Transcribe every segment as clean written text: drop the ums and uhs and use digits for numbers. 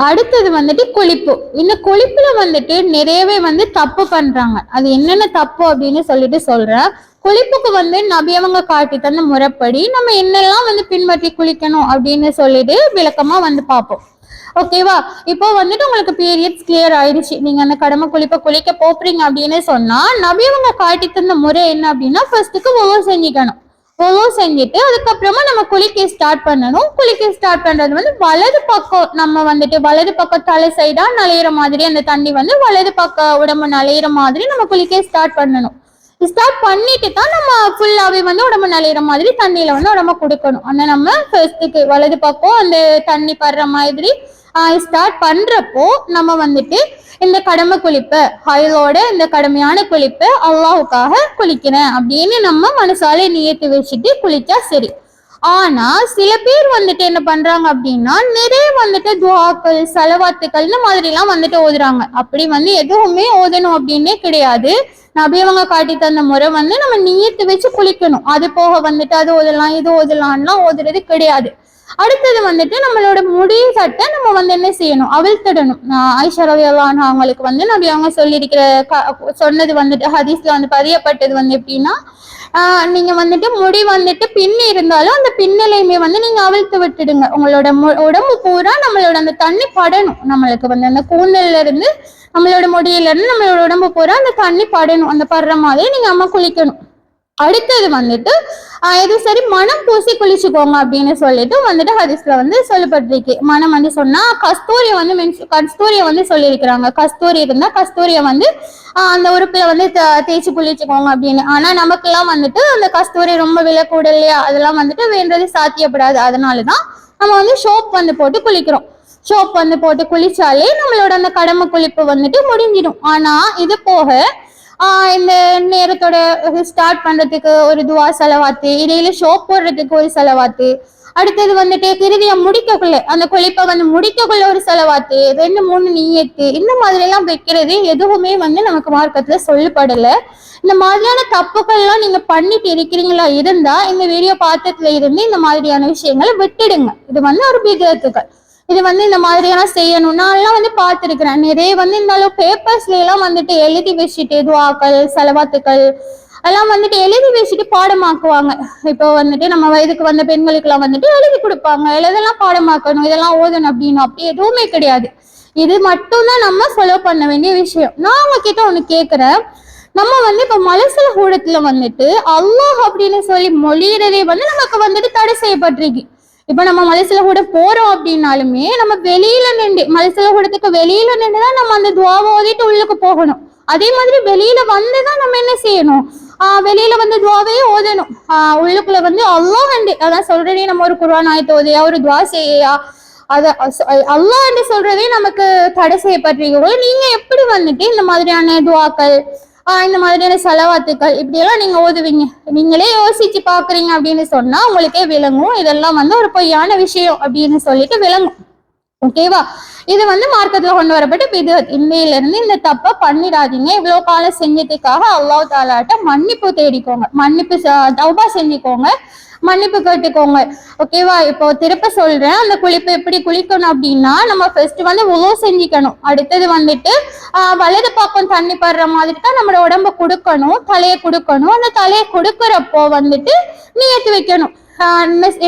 அடுத்தது வந்துட்டு குளிப்பு. இந்த குளிப்புல வந்துட்டு நிறையவே வந்து தப்பு பண்றாங்க. அது என்னென்ன தப்பு அப்படின்னு சொல்லிட்டு சொல்றேன். குளிப்புக்கு வந்து நபி அவங்க காட்டி தந்த முறைப்படி நம்ம என்னெல்லாம் வந்து பின்பற்றி குளிக்கணும் அப்படின்னு சொல்லிட்டு விளக்கமா வந்து பார்ப்போம். ஓகேவா? இப்போ வந்துட்டு உங்களுக்கு பீரியட்ஸ் கிளியர் ஆயிடுச்சு, நீங்க அந்த கடமை குளிப்ப குளிக்க போறீங்க அப்படின்னு சொன்னா நபி அவங்க காட்டி தந்த முறை என்ன அப்படின்னா, ஃபர்ஸ்ட்டுக்கு ஒவ்வொரு செஞ்சுக்கணும். ஒவ்வொரு செஞ்சுட்டு அதுக்கப்புறமா நம்ம குளிக்க ஸ்டார்ட் பண்ணணும். குளிக்க ஸ்டார்ட் பண்றது வந்து வலது பக்கம், நம்ம வந்துட்டு வலது பக்கம் தலை சைடா நலையிற மாதிரி அந்த தண்ணி வந்து வலது பக்கம் உடம்பு நலையிற மாதிரி நம்ம குளிக்க ஸ்டார்ட் பண்ணணும். ஸ்டார்ட் பண்ணிட்டு தான் நம்ம ஃபுல்லாவே வந்து உடம்பு நலையிற மாதிரி தண்ணியில வந்து உடம்ப கொடுக்கணும். ஆனா நம்ம ஃபர்ஸ்ட்டுக்கு வலது பக்கம் அந்த தண்ணி படுற மாதிரி ஸ்டார்ட் பண்றப்போ நம்ம வந்துட்டு இந்த கடமை குளிப்ப ஹைலோட இந்த கடுமையான குளிப்ப அல்லாஹுக்காக குளிக்கிறேன் அப்படின்னு நம்ம மனசாலே நியத்து வச்சுட்டு குளிச்சா சரி. ஆனா சில பேர் வந்துட்டு என்ன பண்றாங்க அப்படின்னா, நிறைய வந்துட்டு துவாக்கள் செலவாத்துக்கள் இந்த மாதிரி எல்லாம் வந்துட்டு ஓதுறாங்க. அப்படி வந்து எதுவுமே ஓதணும் அப்படின்னே கிடையாது. நபி அவங்க காட்டி தந்த முறை வந்து நம்ம நியத்து வச்சு குளிக்கணும். அது போக வந்துட்டு அது ஓதலாம் இது ஓதலாம்லாம் ஓதுறது கிடையாது. அடுத்தது வந்துட்டு நம்மளோட முடி சட்டை நம்ம வந்து என்ன செய்யணும், அவிழ்த்திடணும். ஆயிஷா ரலியல்லாஹு அன்ஹா அவங்களுக்கு வந்து நபி அவங்க சொல்லியிருக்கிற சொன்னது வந்துட்டு ஹதீஸ்ல வந்து பதியப்பட்டது வந்து எப்படின்னா, நீங்க வந்துட்டு முடி வந்துட்டு பின்னி இருந்தாலும் அந்த பின்னலையுமே வந்து நீங்க அவிழ்த்து விட்டுடுங்க. உங்களோட உடம்பு பூரா நம்மளோட அந்த தண்ணி படணும். நம்மளுக்கு வந்து அந்த கூந்தல்ல இருந்து நம்மளோட முடியில இருந்து நம்மளோட உடம்பு பூரா அந்த தண்ணி படணும். அந்த படுற மாதிரி நீங்க அம்மா குளிக்கணும். அடுத்தது வந்துட்டு இது சரி மனம் பூசி குளிச்சுக்கோங்க அப்படின்னு சொல்லிட்டு வந்துட்டு ஹதீஸ்ல வந்து சொல்லப்பட்டிருக்கு. மனம் வந்து சொன்னா கஸ்தூரியை வந்து கஸ்தூரியை வந்து சொல்லியிருக்கிறாங்க. கஸ்தூரி இருந்தா கஸ்தூரியை வந்து அந்த உறுப்புல வந்து தேய்ச்சி குளிச்சுக்கோங்க அப்படின்னு. ஆனா நமக்கெல்லாம் வந்துட்டு அந்த கஸ்தூரி ரொம்ப விலை கூட இல்லையா, அதெல்லாம் வந்துட்டு வேண்டது சாத்தியப்படாது. அதனாலதான் நம்ம வந்து சோப் வந்து போட்டு குளிக்கிறோம். சோப் வந்து போட்டு குளிச்சாலே நம்மளோட அந்த கடமை குளிப்பு வந்துட்டு முடிஞ்சிடும். ஆனா இது போக இந்த நேரத்தோட ஸ்டார்ட் பண்றதுக்கு ஒரு துவா செலவாத்து, இடையில ஷோப் போடுறதுக்கு ஒரு செலவாத்து, அடுத்தது வந்துட்டு கிருதியை முடிக்கக்குள்ள அந்த குளிப்பை வந்து முடிக்கக்குள்ள ஒரு செலவாத்து, 2 3 நீயத்து, இந்த மாதிரி எல்லாம் வைக்கிறது எதுவுமே வந்து நமக்கு மார்க்கத்துல சொல்லப்படல. இந்த மாதிரியான தப்புகள்லாம் நீங்க பண்ணிட்டு இருக்கிறீங்களா இருந்தா இந்த வீடியோ பார்த்ததுல இருந்து இந்த மாதிரியான விஷயங்களை விட்டுடுங்க. இது வந்து ஒரு பிதத்துக்கள். இது வந்து இந்த மாதிரியெல்லாம் செய்யணும். நான் எல்லாம் வந்து பார்த்துருக்கிறேன். நிறைய வந்து இந்த அளவு பேப்பர்ஸ்ல எல்லாம் வந்துட்டு எழுதி வச்சுட்டு துவாக்கள் செலவாத்துக்கள் எல்லாம் வந்துட்டு எழுதி வச்சுட்டு பாடமாக்குவாங்க. இப்போ வந்துட்டு நம்ம வயதுக்கு வந்த பெண்களுக்கு எல்லாம் வந்துட்டு எழுதி கொடுப்பாங்க, இதெல்லாம் பாடமாக்கணும், இதெல்லாம் ஓதணும் அப்படின்னு. அப்படி எதுவுமே கிடையாது. இது மட்டும்தான் நம்ம ஃபாலோ பண்ண வேண்டிய விஷயம். நான் உங்ககிட்ட ஒண்ணு கேட்கிறேன். நம்ம வந்து இப்ப மலசல கூடத்துல வந்துட்டு அல்லாஹ் அப்படின்னு சொல்லி மொழியிறதே வந்து நமக்கு வந்துட்டு தடை செய்யப்பட்டிருக்கு. இப்ப நம்ம மலைசில கூட போறோம் அப்படின்னாலுமே நம்ம வெளியில நின்று மலைசில கூடத்துக்கு வெளியில நின்றுதான் நம்ம அந்த துவாவை ஓதிட்டு உள்ளுக்கு போகணும். அதே மாதிரி வெளியில வந்துதான் நம்ம என்ன செய்யணும், வெளியில வந்து துவாவையே ஓதணும். உள்ளுக்குள்ள வந்து அல்லாஹ் அதான் சொல்றதே, நம்ம ஒரு குர்ஆன் ஆயத்து ஓதியா ஒரு துவா செய்யா அத அல்லாஹ் என்று சொல்றதே நமக்கு தடை செய்யப்பட்டிருக்கோ. நீங்க எப்படி வந்துட்டு இந்த மாதிரியான துவாக்கள் இந்த மாதிரியான செலவாத்துக்கள் இப்படி எல்லாம் நீங்க ஓதுவீங்க? நீங்களே யோசிச்சு பாக்குறீங்க அப்படின்னு சொன்னா உங்களுக்கே விளங்கும் இதெல்லாம் வந்து ஒரு பொய்யான விஷயம் அப்படின்னு சொல்லிட்டு விளங்கும். ஓகேவா? இது வந்து மார்க்கத்துல கொண்டு வரப்பட்ட பிதஅத். இன்னையில இருந்து இந்த தப்ப பண்ணிடாதீங்க. இவ்வளவு காலம் செஞ்சதுக்காக அல்லாஹ் தஆலாட்ட மன்னிப்பு தேடிக்கோங்க, மன்னிப்பு தௌபா செஞ்சுக்கோங்க, மன்னிப்பு கேட்டுக்கோங்க. ஓகேவா? இப்போ திருப்ப சொல்றேன். அந்த குளிப்பு எப்படி குளிக்கணும் அப்படின்னா, நம்ம ஃபர்ஸ்ட் வந்து உலோ செஞ்சுக்கணும். அடுத்தது வந்துட்டு வலது பக்கம் தண்ணி படுற மாதிரி தான் நம்மளோட உடம்ப கொடுக்கணும், தலையை கொடுக்கணும். அந்த தலையை கொடுக்கறப்போ வந்துட்டு நியத்து வைக்கணும்.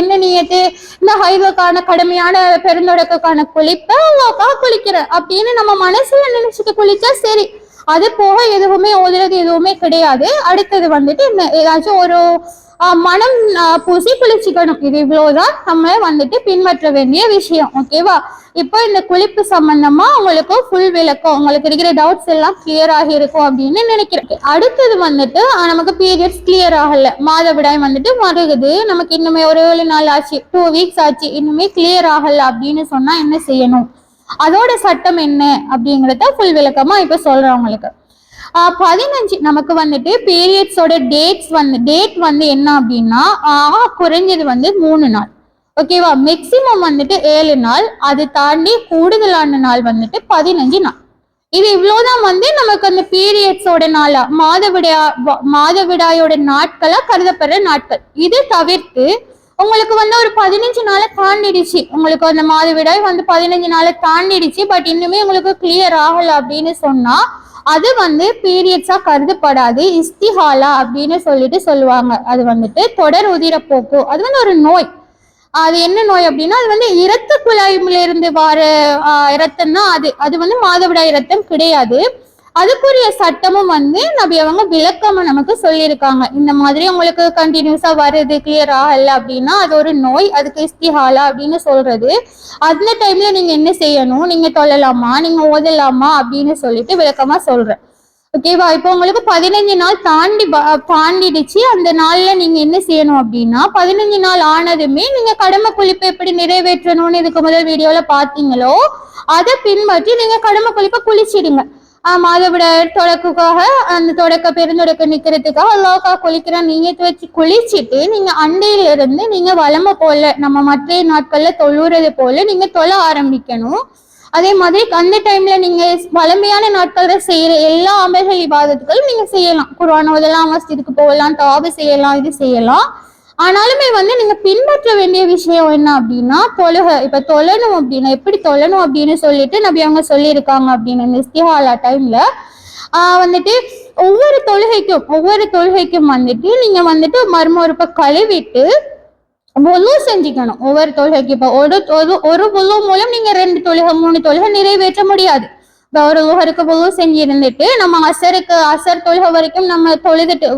என்ன நியத்து, இந்த ஹைவக்கான கடுமையான பெருந்தொடக்கான குளிப்ப அல்லாஹ்க்காக குளிக்கிறேன் அப்படின்னு நம்ம மனசுல நினைச்சிட்டு குளிச்சா சரி. அது போக எதுவுமே ஓதுறது எதுவுமே கிடையாது. அடுத்தது வந்துட்டு ஏதாச்சும் ஒரு மனம் பூசி குளிச்சுக்கணும். இது இவ்வளவுதான் நம்ம வந்துட்டு பின்பற்ற வேண்டிய விஷயம். ஓகேவா? இப்போ இந்த குளிப்பு சம்பந்தமா உங்களுக்கு ஃபுல் விளக்கம், உங்களுக்கு இருக்கிற டவுட்ஸ் எல்லாம் கிளியர் ஆகி இருக்கும் அப்படின்னு நினைக்கிறேன். அடுத்தது வந்துட்டு நமக்கு பீரியட்ஸ் கிளியர் ஆகல, மாதவிடாய் வந்துட்டு மறுகுது, நமக்கு இன்னுமே ஒரு 7 நாள் ஆச்சு, 2 வீக்ஸ் ஆச்சு, இன்னுமே கிளியர் ஆகல அப்படின்னு சொன்னா என்ன செய்யணும், அதோட சட்டம் என்ன அப்படிங்கறத ஃபுல் விளக்கமா இப்ப சொல்றேன் உங்களுக்கு. 15 நமக்கு வந்துட்டு பீரியட்ஸோட டேட் வந்து என்ன அப்படின்னா குறைஞ்சது வந்து 3 நாள். ஓகேவா? மேக்சிமம் வந்துட்டு 7 நாள், அது தாண்டி கூடுதலான நாள் வந்துட்டு 15 நாள். இது இவ்வளவுதான் வந்து நமக்கு அந்த பீரியட்ஸோட நாளா மாதவிடாயோட நாட்களா கருதப்படுற நாட்கள். இது தவிர்த்து உங்களுக்கு வந்து ஒரு 15 நாளை தாண்டிடுச்சு, உங்களுக்கு அந்த மாதவிடாய் வந்து 15 நாளை தாண்டிடுச்சு, பட் இன்னுமே உங்களுக்கு கிளியர் ஆகல அப்படின்னு சொன்னா அது வந்து பீரியட்ஸா கருதப்படாது, இஸ்திஹாலா அப்படின்னு சொல்லிட்டு சொல்லுவாங்க. அது வந்துட்டு தொடர் உதிரப்போக்கு, அது வந்து ஒரு நோய். அது என்ன நோய் அப்படின்னா அது வந்து இரத்த குழாயில இருந்து வர இரத்தம் தான். அது அது வந்து மாதவிடாய் இரத்தம் கிடையாது. அதுக்குரிய சட்டமும் வந்து நபி அவங்க விளக்கமா நமக்கு சொல்லியிருக்காங்க. இந்த மாதிரி உங்களுக்கு கண்டினியூஸா வருது, கிளியர் ஆகல அப்படின்னா அது ஒரு நோய், அதுக்கு இஸ்திஹாலா அப்படின்னு சொல்றது. அந்த டைம்ல நீங்க என்ன செய்யணும், நீங்க தொழலாமா, நீங்க ஓதலாமா அப்படின்னு சொல்லிட்டு விளக்கமா சொல்றேன். ஓகேவா? இப்போ உங்களுக்கு 15 நாள் தாண்டிடுச்சு. அந்த நாள்ல நீங்க என்ன செய்யணும் அப்படின்னா 15 நாள் ஆனதுமே நீங்க கடமை குளிப்பு எப்படி நிறைவேற்றணும்னு இதுக்கு முதல் வீடியோல பாத்தீங்களோ அதை பின்பற்றி நீங்க கடமை குளிப்பை குளிச்சிடுங்க. மாதவிடாய் தொடக்குக்காக அந்த தொடக்க பெருந்தொடக்க நிக்கிறதுக்காக அல்லாஹ்க்காக குளிக்கிற நீயத்து வச்சு குளிச்சுட்டு நீங்க அண்டையில இருந்து நீங்க வளமை போல நம்ம மற்ற நாட்கள்ல தொழுறது போல நீங்க தொழ ஆரம்பிக்கணும். அதே மாதிரி அந்த டைம்ல நீங்க வளமையான நாட்கள்ல செய்யற எல்லா அமல்கள் இபாதத்துகளும் நீங்க செய்யலாம். குர்ஆன் ஓதலாம், மஸ்ஜிதுக்கு போகலாம், தவாபு செய்யலாம், இது செய்யலாம். ஆனாலுமே வந்து நீங்க பின்பற்ற வேண்டிய விஷயம் என்ன அப்படின்னா தொழுகை. இப்ப தொழணும் அப்படின்னா எப்படி தொழணும் அப்படின்னு சொல்லிட்டு நபி அவங்க சொல்லியிருக்காங்க அப்படின்னு இந்த இஸ்திஹாலா டைம்ல வந்துட்டு ஒவ்வொரு தொழுகைக்கும் வந்துட்டு நீங்க வந்துட்டு மர்மொருப்ப கழுவிட்டு ஒலு செஞ்சுக்கணும். ஒவ்வொரு தொழுகைக்கு இப்போ ஒரு ஒலு மூலம் நீங்க 2 தொழுகை 3 தொழுகை நிறைவேற்ற முடியாது. இப்போ ஒரு லுஹருக்கு ஒலு செஞ்சு இருந்துட்டு நம்ம அசர் தொழுகை வரைக்கும் நம்ம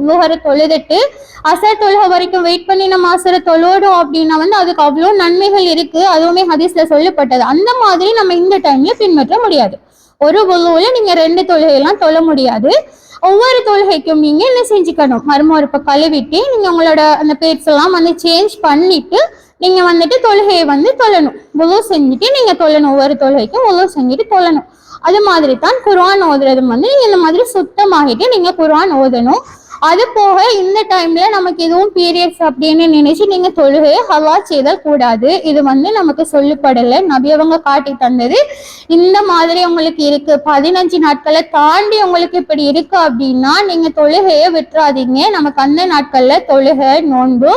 லுஹரை தொழுதுட்டு அசர் தொழுகை வரைக்கும் வெயிட் பண்ணி நம்ம அசரை தொழுவோம் அப்படின்னா வந்து அதுக்கு அவ்வளோ நன்மைகள் இருக்கு. அதுவுமே ஹதீஸ்ல சொல்லப்பட்டது. அந்த மாதிரி நம்ம இந்த டைம்ல பின்பற்ற முடியாது. ஒரு ஒலுவுல நீங்க 2 தொழுகையெல்லாம் தொழ முடியாது. ஒவ்வொரு தொழுகைக்கும் நீங்க என்ன செஞ்சுக்கணும், மறுமொருப்ப கழுவிட்டு நீங்க உங்களோட அந்த பேர்ஸ் எல்லாம் வந்து சேஞ்ச் பண்ணிட்டு நீங்க வந்துட்டு தொழுகையை வந்து தொழணும். ஒலு செஞ்சுட்டு நீங்க தொழணும். ஒவ்வொரு தொழுகைக்கும் ஒலு செஞ்சுட்டு தொழணும். அது மாதிரி தான் குர்ஆன் ஓதுறதும் வந்து நீங்க இந்த மாதிரி சுத்தமாகிட்டு நீங்க குர்ஆன் ஓதணும். அது போக இந்த டைம்ல நமக்கு எதுவும் பீரியட்ஸ் அப்படின்னு நினைச்சு நீங்க தொழுகையை ஹவா செய்தல் கூடாது. இது வந்து நமக்கு சொல்லப்படலை, நபி அவங்க காட்டி தந்தது. இந்த மாதிரி உங்களுக்கு இருக்கு, 15 நாட்களை தாண்டி உங்களுக்கு இப்படி இருக்கு அப்படின்னா நீங்க தொழுகையை விட்டுறாதீங்க. நமக்கு அந்த நாட்கள்ல தொழுகை, நோன்பு,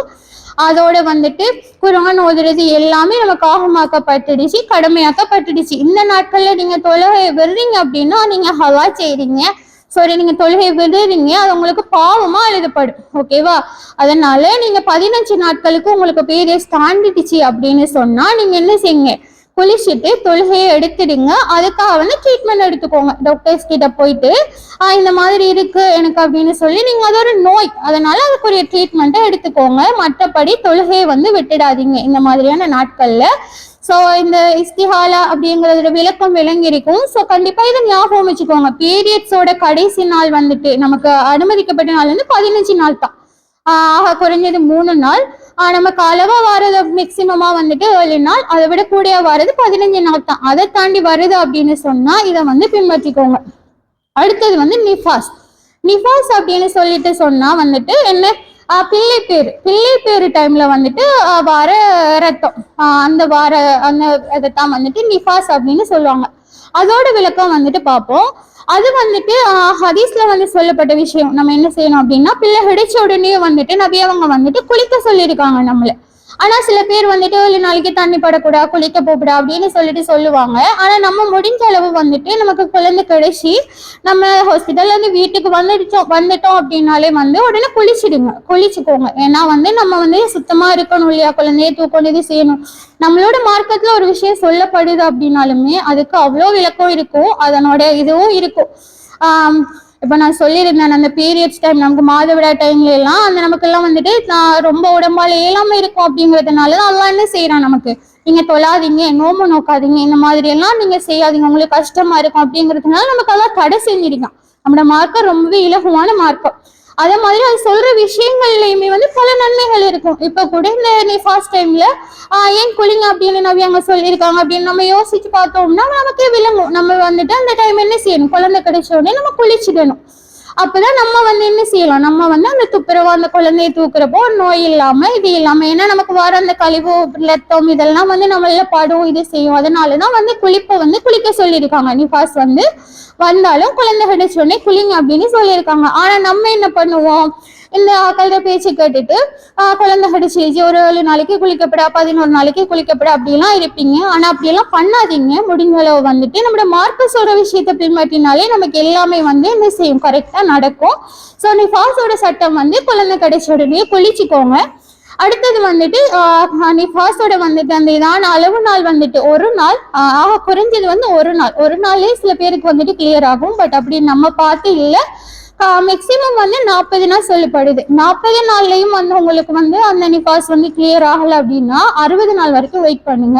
அதோட வந்துட்டு குர்ஆன் ஓதுறது எல்லாமே நமக்கு ஆகமாக்கப்பட்டுடுச்சு, கடமையாக்கப்பட்டுடுச்சு. இந்த நாட்கள்ல நீங்க தொழுகையை விடுறீங்க அப்படின்னா நீங்க ஹவா செய்றீங்க, நீங்க தொழுகை விடுறீங்க, அது உங்களுக்கு பாவமா எழுதப்படும். ஓகேவா? அதனால நீங்க 15 நாட்களுக்கு உங்களுக்கு பீரியட்ஸ் தாண்டிடுச்சு அப்படின்னு சொன்னா நீங்க என்ன செய்யுங்க, குளிச்சுட்டு தொழுகையை எடுத்துடுங்க. அதுக்காக வந்து ட்ரீட்மெண்ட் எடுத்துக்கோங்க. டாக்டர்ஸ் கிட்ட போயிட்டு இந்த மாதிரி இருக்கு எனக்கு அப்படின்னு சொல்லி நீங்க அது ஒரு நோய், அதனால அதுக்குரிய ட்ரீட்மெண்ட்டை எடுத்துக்கோங்க. மற்றபடி தொழுகையை வந்து விட்டுடாதீங்க இந்த மாதிரியான நாட்கள்ல. ஸோ இந்த இஸ்திஹாலா அப்படிங்கிறதோட விளக்கம் விளங்கியிருக்கும். ஸோ கண்டிப்பா இதை ஞாபகம் வச்சுக்கோங்க. பீரியட்ஸோட கடைசி நாள் வந்துட்டு நமக்கு அனுமதிக்கப்பட்ட நாள் வந்து 15 நாள் தான். ஆக குறைஞ்சது 3 நாள். நமக்கு அளவா வர்றது மேக்சிமமா வந்துட்டு 7 நாள், அதை விட கூடிய வர்றது 15 நாள் தான். அதை தாண்டி வருது அப்படின்னு சொன்னா இதை வந்து பின்பற்றிக்கோங்க. அடுத்தது வந்து நிஃபாஸ் அப்படின்னு சொல்லிட்டு சொன்னா வந்துட்டு என்ன, பிள்ளை பேரு டைம்ல வந்துட்டு வர ரத்தம், அதைத்தான் வந்துட்டு நிஃபாஸ் அப்படின்னு சொல்லுவாங்க. அதோட விளக்கம் வந்துட்டு பார்ப்போம். அது வந்துட்டு ஹதீஸ்ல வந்து சொல்லப்பட்ட விஷயம். நம்ம என்ன செய்யணும் அப்படின்னா பிள்ளை கிடைச்ச உடனே வந்துட்டு நபி அவங்க வந்துட்டு குளிக்க சொல்லியிருக்காங்க நம்மள. ஆனா சில பேர் வந்துட்டு 7 நாளைக்கு தண்ணி படக்கூடா, குளிக்க போகக்கூடா அப்படின்னு சொல்லுவாங்க. ஆனா நம்ம முடிஞ்ச அளவு வந்துட்டு நமக்கு குழந்தை கிடைச்சி நம்ம ஹாஸ்பிட்டல்ல இருந்து வீட்டுக்கு வந்துட்டோம் அப்படின்னாலே வந்து உடனே குளிச்சுக்கோங்க. ஏன்னா வந்து நம்ம வந்து சுத்தமா இருக்கணும் இல்லையா, குழந்தைய தூக்கணும், இது செய்யணும். நம்மளோட மார்க்கத்துல ஒரு விஷயம் சொல்லப்படுது அப்படின்னாலுமே அதுக்கு அவ்வளோ விளக்கம் இருக்கும், அதனோட இதுவும் இருக்கும். இப்போ நான் சொல்லியிருந்தேன் அந்த பீரியட்ஸ் டைம் நமக்கு மாதவிடா டைம்ல எல்லாம் நமக்கெல்லாம் வந்துட்டு ரொம்ப உடம்பால இயலாம இருக்கும் அப்படிங்கிறதுனாலதான் அல்லாஹ் என்ன செய்யறான், நமக்கு நீங்க தொழாதீங்க, நோம்பு நோக்காதீங்க, இந்த மாதிரி எல்லாம் நீங்க செய்யாதீங்க, உங்களுக்கு கஷ்டமா இருக்கும் அப்படிங்கிறதுனால நமக்கு எல்லாம் தடை செஞ்சிருக்கான். நம்மளோட மார்க்கம் ரொம்பவே இலகுவான மார்க்கம். அதே மாதிரி அது சொல்ற விஷயங்கள்லயுமே வந்து பல நன்மைகள் இருக்கும். இப்ப கூட இந்த நிஃபாஸ் டைம்ல ஏன் குளிங்க அப்படின்னு நபி அங்க சொல்லியிருக்காங்க அப்படின்னு நம்ம யோசிச்சு பார்த்தோம்னா நமக்கே விளங்கும். நம்ம வந்துட்டு அந்த டைம் என்ன செய்யணும், குழந்தை கிடைச்ச உடனே நம்ம குளிச்சிடணும். அப்பதான் நம்ம வந்து என்ன செய்யலாம், நம்ம வந்து அந்த துப்புரவா அந்த குழந்தைய தூக்குறப்போ நோய் இல்லாம இது இல்லாம, ஏன்னா நமக்கு வர அந்த கழிவு ரத்தம் இதெல்லாம் வந்து நம்மள படும், இது செய்யும். அதனாலதான் வந்து குளிப்பை வந்து குளிக்க சொல்லியிருக்காங்க. நிஃபாஸ் வந்து வந்தாலும் குழந்தை கிடைச்ச உடனே குளிங்க அப்படின்னு சொல்லியிருக்காங்க. ஆனா நம்ம என்ன பண்ணுவோம், இந்த ஆக்களோட பேச்சு கேட்டுட்டு குழந்தை கடிச்சிருச்சு, ஒரு 7 நாளைக்கு குளிக்கப்பட, 11 நாளைக்கு குளிக்கப்பட அப்படிலாம் இருப்பீங்க. ஆனா அப்படியெல்லாம் பண்ணாதீங்க. முடிஞ்ச அளவு வந்துட்டு நம்மளோட மார்க்கஸோட விஷயத்த பின்பற்றினாலே நமக்கு எல்லாமே வந்து என்ன செய்யும், கரெக்டா நடக்கும். ஸோ நிஃபாஸோட சட்டம் வந்து குழந்தை கிடைச்ச உடனே குளிச்சுக்கோங்க. அடுத்தது வந்துட்டு நிஃபாஸோட வந்துட்டு அந்த இதான அளவு நாள் வந்துட்டு ஒரு நாள், குறைஞ்சது வந்து ஒரு நாளே சில பேருக்கு வந்துட்டு கிளியர் ஆகும். பட் அப்படி நம்ம பார்த்து இல்லை, மேக்சிமம் வந்து 40 நாள் சொல்லப்படுது. 40 நாள்லயும் வந்து உங்களுக்கு வந்து அந்த நிஃபாஸ் வந்து கிளியர் ஆகல அப்படின்னா 60 நாள் வரைக்கும் வெயிட் பண்ணுங்க.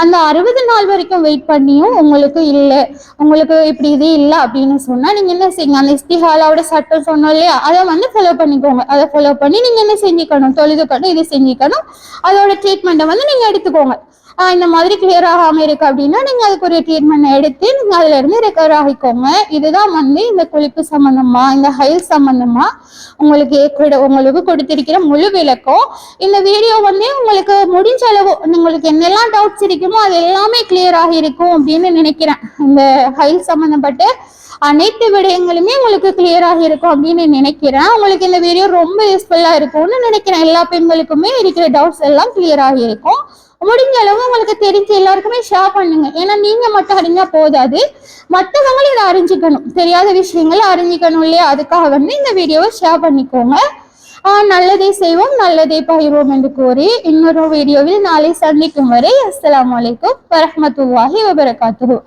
அந்த 60 நாள் வரைக்கும் வெயிட் பண்ணியும் உங்களுக்கு இல்லை, உங்களுக்கு இப்படி இது இல்லை அப்படின்னு சொன்னா நீங்க என்ன செய்யுங்க, அந்த இஸ்திஹாலாவோட சட்டம் சொன்னோம் இல்லையா, அதை வந்து ஃபாலோ பண்ணிக்கோங்க. அதை ஃபாலோ பண்ணி நீங்க என்ன செஞ்சுக்கணும், தொழுதுக்கணும், இது செஞ்சுக்கணும். அதோட ட்ரீட்மெண்ட்டை வந்து நீங்க எடுத்துக்கோங்க. இந்த மாதிரி கிளியர் ஆகாம இருக்கு அப்படின்னா நீங்க அதுக்கு ஒரு ட்ரீட்மெண்ட் எடுத்து நீங்க அதுல இருந்து ரெக்கவர் ஆகிக்கோங்க. இதுதான் வந்து இந்த குளிப்பு சம்பந்தமா, இந்த ஹைல் சம்பந்தமா உங்களுக்கு கொடுத்திருக்கிற முழு விளக்கம். இந்த வீடியோ வந்து உங்களுக்கு முடிஞ்ச அளவு உங்களுக்கு என்னெல்லாம் டவுட்ஸ் இருக்குமோ அது எல்லாமே கிளியர் ஆகி இருக்கும் அப்படின்னு நினைக்கிறேன். இந்த ஹைல் சம்பந்தப்பட்ட அனைத்து விடயங்களுமே உங்களுக்கு கிளியர் ஆகி இருக்கும் அப்படின்னு நினைக்கிறேன். உங்களுக்கு இந்த வீடியோ ரொம்ப யூஸ்ஃபுல்லா இருக்கும்னு நினைக்கிறேன். எல்லா பெண்களுக்குமே இருக்கிற டவுட்ஸ் எல்லாம் கிளியர் ஆகி இருக்கும். முடிஞ்ச அளவு உங்களுக்கு தெரிஞ்சு எல்லாருக்குமே ஷேர் பண்ணுங்க. ஏன்னா நீங்க மட்டும் அறிஞ்சா போதாது, மற்றவங்களும் இதை அறிஞ்சிக்கணும், தெரியாத விஷயங்களை அறிஞ்சிக்கணும் இல்லையா, அதுக்காக வந்து இந்த வீடியோவை ஷேர் பண்ணிக்கோங்க. நல்லதை செய்வோம், நல்லதை பகிர்வோம் என்று கூறி இன்னொரு வீடியோவில் நாளை சந்திக்கும் வரை அஸ்ஸலாமு அலைக்கும் வரஹ்மத்துல்லாஹி வபரகாத்துஹு.